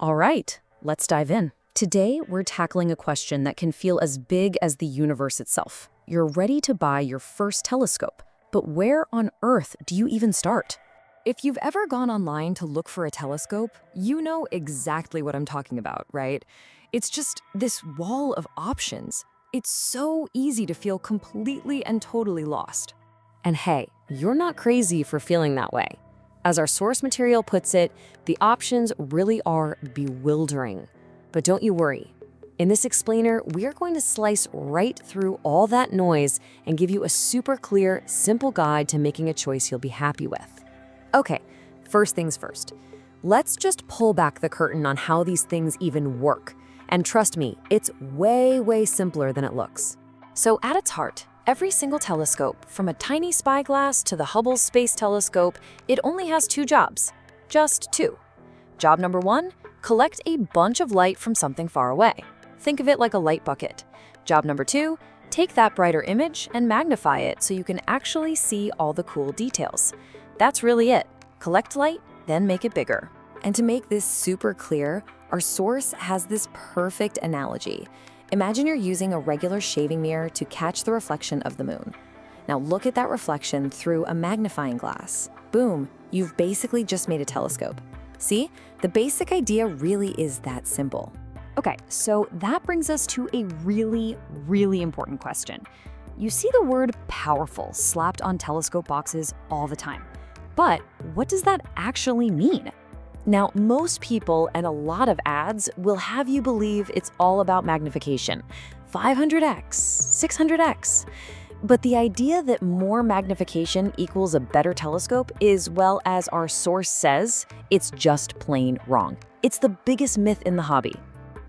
All right, let's dive in. Today, we're tackling a question that can feel as big as the universe itself. You're ready to buy your first telescope, but where on earth do you even start? If you've ever gone online to look for a telescope, you know exactly what I'm talking about, right? It's just this wall of options. It's so easy to feel completely and totally lost. And hey, you're not crazy for feeling that way. As our source material puts it, the options really are bewildering. But don't you worry. In this explainer, we're going to slice right through all that noise and give you a super clear, simple guide to making a choice you'll be happy with. Okay, first things first. Let's just pull back the curtain on how these things even work. And trust me, it's way, way simpler than it looks. So at its heart, every single telescope, from a tiny spyglass to the Hubble Space Telescope, it only has two jobs. Just two. Job number one, collect a bunch of light from something far away. Think of it like a light bucket. Job number two, take that brighter image and magnify it so you can actually see all the cool details. That's really it. Collect light, then make it bigger. And to make this super clear, our source has this perfect analogy. Imagine you're using a regular shaving mirror to catch the reflection of the moon. Now look at that reflection through a magnifying glass. Boom, you've basically just made a telescope. See, the basic idea really is that simple. Okay, so that brings us to a really, really important question. You see the word powerful slapped on telescope boxes all the time. But what does that actually mean? Now, most people and a lot of ads will have you believe it's all about magnification, 500x, 600x. But the idea that more magnification equals a better telescope is, well, as our source says, it's just plain wrong. It's the biggest myth in the hobby.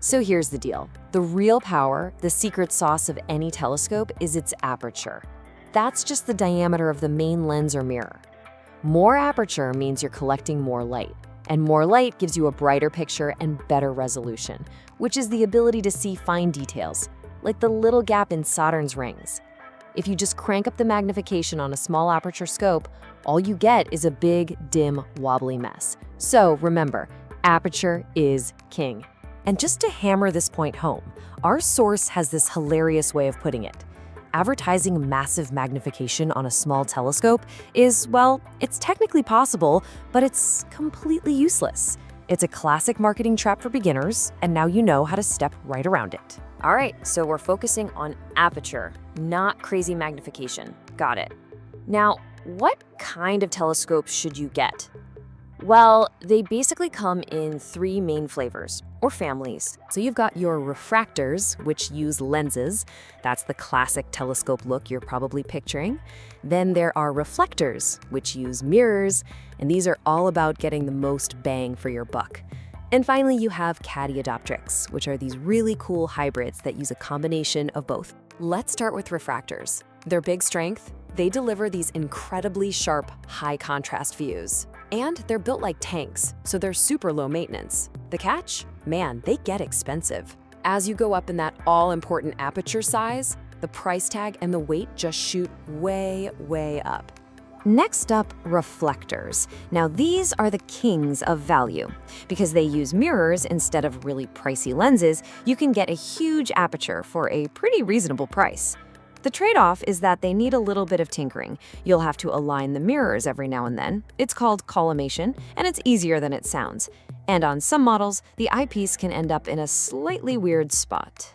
So here's the deal. The real power, the secret sauce of any telescope, is its aperture. That's just the diameter of the main lens or mirror. More aperture means you're collecting more light, and more light gives you a brighter picture and better resolution, which is the ability to see fine details, like the little gap in Saturn's rings. If you just crank up the magnification on a small aperture scope, all you get is a big, dim, wobbly mess. So remember, aperture is king. And just to hammer this point home, our source has this hilarious way of putting it. Advertising massive magnification on a small telescope is, well, it's technically possible, but it's completely useless. It's a classic marketing trap for beginners, and now you know how to step right around it. All right, so we're focusing on aperture, not crazy magnification. Got it. Now, what kind of telescope should you get? Well, they basically come in three main flavors, or families. So you've got your refractors, which use lenses. That's the classic telescope look you're probably picturing. Then there are reflectors, which use mirrors, and these are all about getting the most bang for your buck. And finally, you have Catadioptrics, which are these really cool hybrids that use a combination of both. Let's start with refractors. Their big strength, they deliver these incredibly sharp, high-contrast views. And they're built like tanks, so they're super low maintenance. The catch? Man, they get expensive. As you go up in that all-important aperture size, the price tag and the weight just shoot way, way up. Next up, reflectors. Now these are the kings of value. Because they use mirrors instead of really pricey lenses, you can get a huge aperture for a pretty reasonable price. The trade-off is that they need a little bit of tinkering. You'll have to align the mirrors every now and then. It's called collimation, and it's easier than it sounds. And on some models, the eyepiece can end up in a slightly weird spot.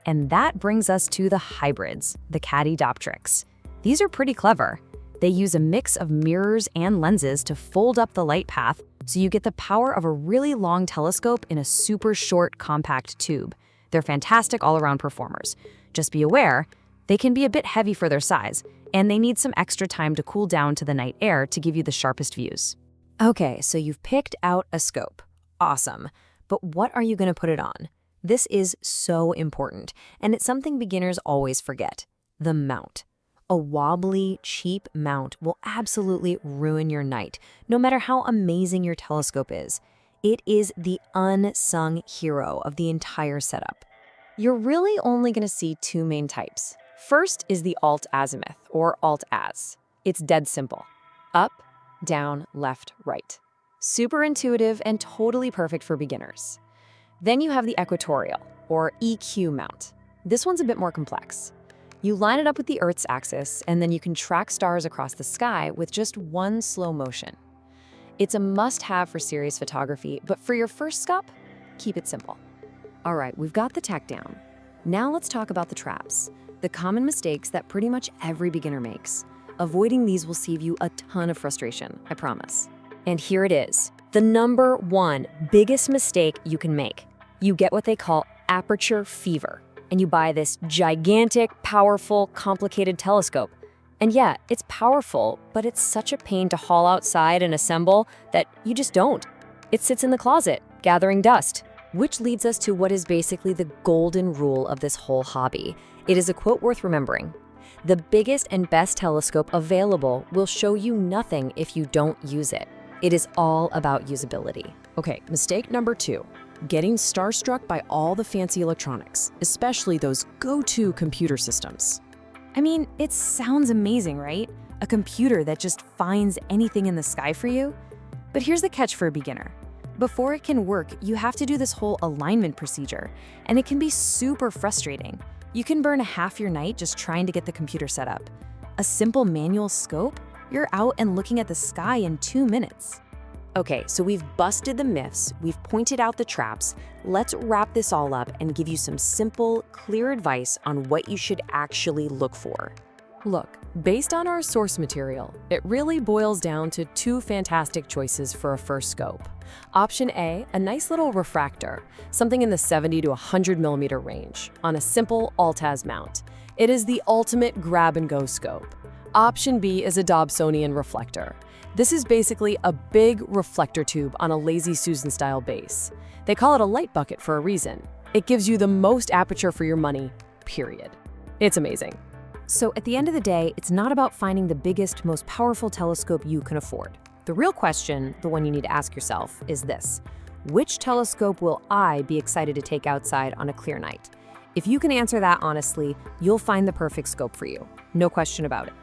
And that brings us to the hybrids, the Catadioptrics. These are pretty clever. They use a mix of mirrors and lenses to fold up the light path, so you get the power of a really long telescope in a super short, compact tube. They're fantastic all-around performers. Just be aware, they can be a bit heavy for their size, and they need some extra time to cool down to the night air to give you the sharpest views. Okay, so you've picked out a scope. Awesome. But what are you going to put it on? This is so important, and it's something beginners always forget. The mount. A wobbly, cheap mount will absolutely ruin your night, no matter how amazing your telescope is. It is the unsung hero of the entire setup. You're really only going to see two main types. First is the alt-azimuth, or alt-az. It's dead simple. Up, down, left, right. Super intuitive and totally perfect for beginners. Then you have the equatorial, or EQ mount. This one's a bit more complex. You line it up with the Earth's axis, and then you can track stars across the sky with just one slow motion. It's a must-have for serious photography, but for your first scope, keep it simple. All right, we've got the tech down. Now let's talk about the traps, the common mistakes that pretty much every beginner makes. Avoiding these will save you a ton of frustration, I promise. And here it is, the number one biggest mistake you can make. You get what they call aperture fever, and you buy this gigantic, powerful, complicated telescope. And yeah, it's powerful, but it's such a pain to haul outside and assemble that you just don't. It sits in the closet, gathering dust. Which leads us to what is basically the golden rule of this whole hobby. It is a quote worth remembering. The biggest and best telescope available will show you nothing if you don't use it. It is all about usability. Okay, mistake number 2. Getting starstruck by all the fancy electronics, especially those go-to computer systems. I mean, it sounds amazing, right? A computer that just finds anything in the sky for you? But here's the catch for a beginner. Before it can work, you have to do this whole alignment procedure, and it can be super frustrating. You can burn half your night just trying to get the computer set up. A simple manual scope? You're out and looking at the sky in 2 minutes. Okay, so we've busted the myths, we've pointed out the traps. Let's wrap this all up and give you some simple, clear advice on what you should actually look for. Look, based on our source material, it really boils down to 2 fantastic choices for a first scope. Option A, a nice little refractor, something in the 70 to 100 millimeter range, on a simple Altaz mount. It is the ultimate grab-and-go scope. Option B is a Dobsonian reflector. This is basically a big reflector tube on a Lazy Susan-style base. They call it a light bucket for a reason. It gives you the most aperture for your money, period. It's amazing. So at the end of the day, it's not about finding the biggest, most powerful telescope you can afford. The real question, the one you need to ask yourself, is this: which telescope will I be excited to take outside on a clear night? If you can answer that honestly, you'll find the perfect scope for you. No question about it.